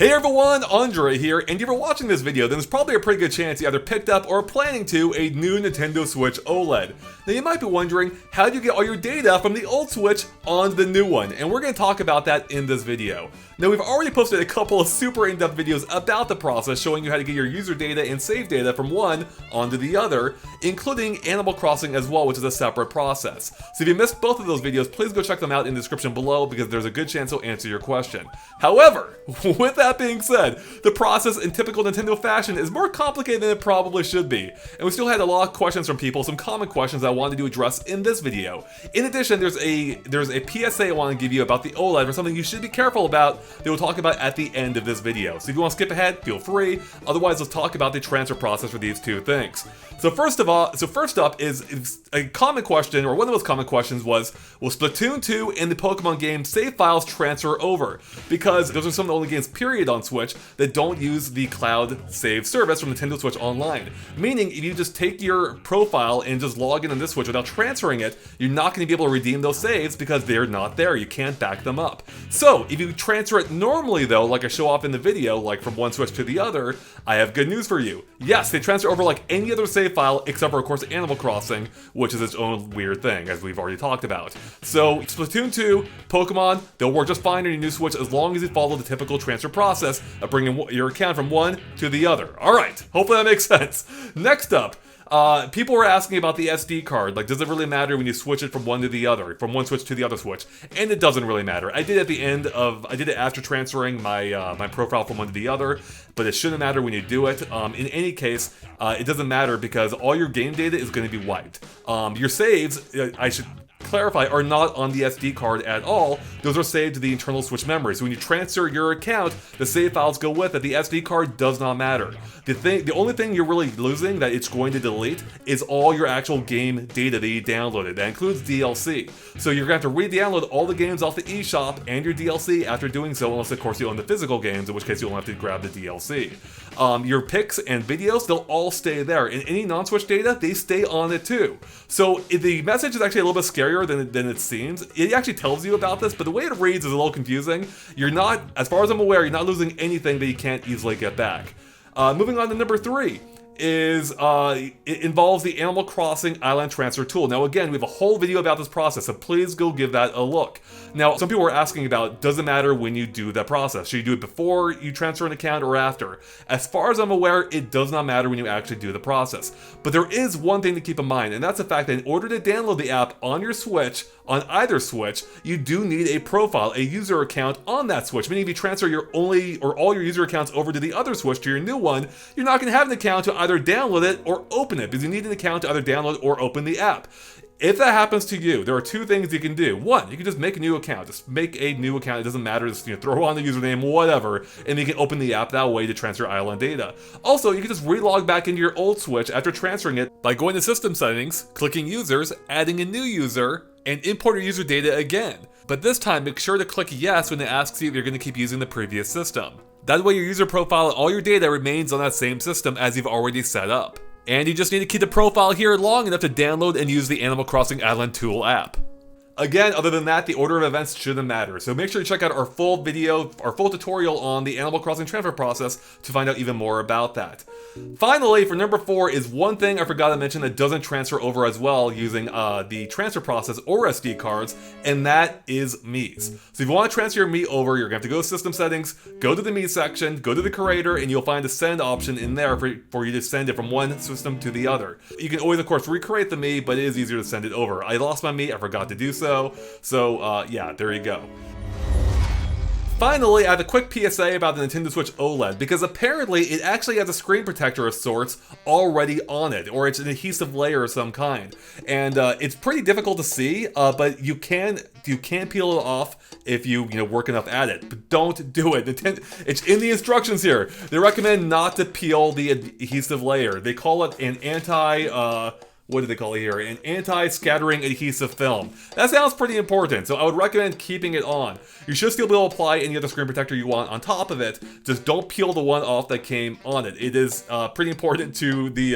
Hey everyone, Andre here, and if you're watching this video, then there's probably a pretty good chance you either picked up or are planning to a new Nintendo Switch OLED. Now you might be wondering, how do you get all your data from the old Switch onto the new one? And we're going to talk about that in this video. Now we've already posted a couple of super in-depth videos about the process showing you how to get your user data and save data from one onto the other, including Animal Crossing as well, which is a separate process. So if you missed both of those videos, please go check them out in the description below because there's a good chance they'll answer your question. However, with that being said, the process in typical Nintendo fashion is more complicated than it probably should be, and we still had a lot of questions from people, some common questions I wanted to address in this video. In addition, there's a PSA I want to give you about the OLED for something you should be careful about that we'll talk about at the end of this video. So if you want to skip ahead, feel free. Otherwise, let's talk about the transfer process for these two things. So first up is a common question, or one of the most common questions was, will Splatoon 2 and the Pokemon game save files transfer over? Because those are some of the only games, period, on Switch that don't use the cloud save service from Nintendo Switch Online. Meaning, if you just take your profile and just log in on this Switch without transferring it, you're not going to be able to redeem those saves because they're not there. You can't back them up. So, if you transfer it normally though, like I show off in the video, like from one Switch to the other, I have good news for you. Yes, they transfer over like any other save file, except for of course Animal Crossing, which is its own weird thing, as we've already talked about. So, Splatoon 2, Pokemon, they'll work just fine on your new Switch as long as you follow the typical transfer process of bringing your account from one to the other. Alright, hopefully that makes sense. Next up, people were asking about the SD card. Like, does it really matter when you switch it from one to the other, from one Switch to the other Switch? And it doesn't really matter. I did it after transferring my my profile from one to the other, but it shouldn't matter when you do it. In any case, it doesn't matter because all your game data is going to be wiped. Your saves, I should clarify, are not on the SD card at all. Those are saved to the internal Switch memory. So when you transfer your account, the save files go with it. The SD card does not matter. The only thing you're really losing that it's going to delete is all your actual game data that you downloaded. That includes DLC. So you're going to have to re-download all the games off the eShop and your DLC after doing so, unless of course you own the physical games, in which case you'll have to grab the DLC. Your pics and videos, they'll all stay there. And any non-Switch data, they stay on it too. So the message is actually a little bit scarier than it seems. It actually tells you about this, but the way it reads is a little confusing. You're not, as far as I'm aware, you're not losing anything that you can't easily get back. Moving on to number 3 is it involves the Animal Crossing Island Transfer tool. Now again, we have a whole video about this process, so please go give that a look. Now, some people were asking about, does it matter when you do that process? Should you do it before you transfer an account or after? As far as I'm aware, it does not matter when you actually do the process. But there is one thing to keep in mind, and that's the fact that in order to download the app on your Switch, on either Switch, you do need a profile, a user account on that Switch. Meaning if you transfer all your user accounts over to the other Switch, to your new one, you're not going to have an account to either download it or open it, because you need an account to either download or open the app. If that happens to you, there are two things you can do. One, you can just make a new account. Just make a new account. It doesn't matter. Just throw on the username, whatever, and you can open the app that way to transfer island data. Also, you can just relog back into your old Switch after transferring it by going to System Settings, clicking Users, adding a new user, and import your user data again. But this time, make sure to click Yes when it asks you if you're going to keep using the previous system. That way your user profile and all your data remains on that same system as you've already set up. And you just need to keep the profile here long enough to download and use the Animal Crossing Island Tool app. Again, other than that, the order of events shouldn't matter. So make sure you check out our full video, our full tutorial on the Animal Crossing transfer process to find out even more about that. Finally, for number 4 is one thing I forgot to mention that doesn't transfer over as well using the transfer process or SD cards, and that is Miis. So if you want to transfer your Mii over, you're going to have to go to System Settings, go to the Mii section, go to the creator, and you'll find a send option in there for you to send it from one system to the other. You can always, of course, recreate the Mii, but it is easier to send it over. I lost my Mii, I forgot to do so. So yeah, there you go. Finally, I have a quick PSA about the Nintendo Switch OLED, because apparently it actually has a screen protector of sorts already on it, or it's an adhesive layer of some kind. And it's pretty difficult to see, but you can peel it off if you work enough at it. But don't do it. It's in the instructions here. They recommend not to peel the adhesive layer. They call it an what do they call it here? An anti-scattering adhesive film. That sounds pretty important, so I would recommend keeping it on. You should still be able to apply any other screen protector you want on top of it. Just don't peel the one off that came on it. It is pretty important to the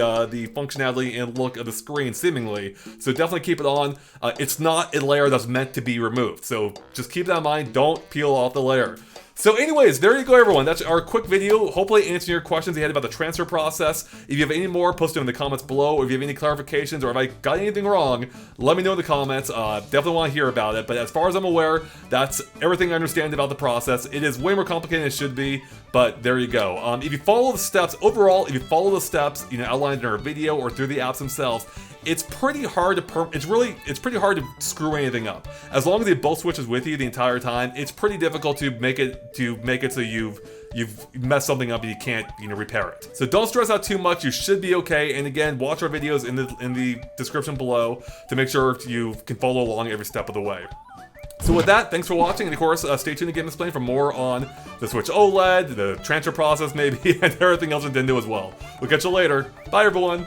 functionality and look of the screen, seemingly. So definitely keep it on. It's not a layer that's meant to be removed, so just keep that in mind. Don't peel off the layer. So anyways, there you go everyone, that's our quick video, hopefully answering your questions you had about the transfer process. If you have any more, post them in the comments below, or if you have any clarifications, or if I got anything wrong, let me know in the comments. Definitely want to hear about it, but as far as I'm aware, that's everything I understand about the process. It is way more complicated than it should be, but there you go. If you follow the steps, overall, if you follow the steps, outlined in our video or through the apps themselves, it's pretty hard to it's pretty hard to screw anything up. As long as they both switches with you the entire time, it's pretty difficult to make it so you've messed something up and you can't repair it. So don't stress out too much. You should be okay. And again, watch our videos in the description below to make sure you can follow along every step of the way. So with that, thanks for watching, and of course, stay tuned to GameXplain for more on the Switch OLED, the transfer process maybe, and everything else Nintendo as well. We'll catch you later. Bye everyone!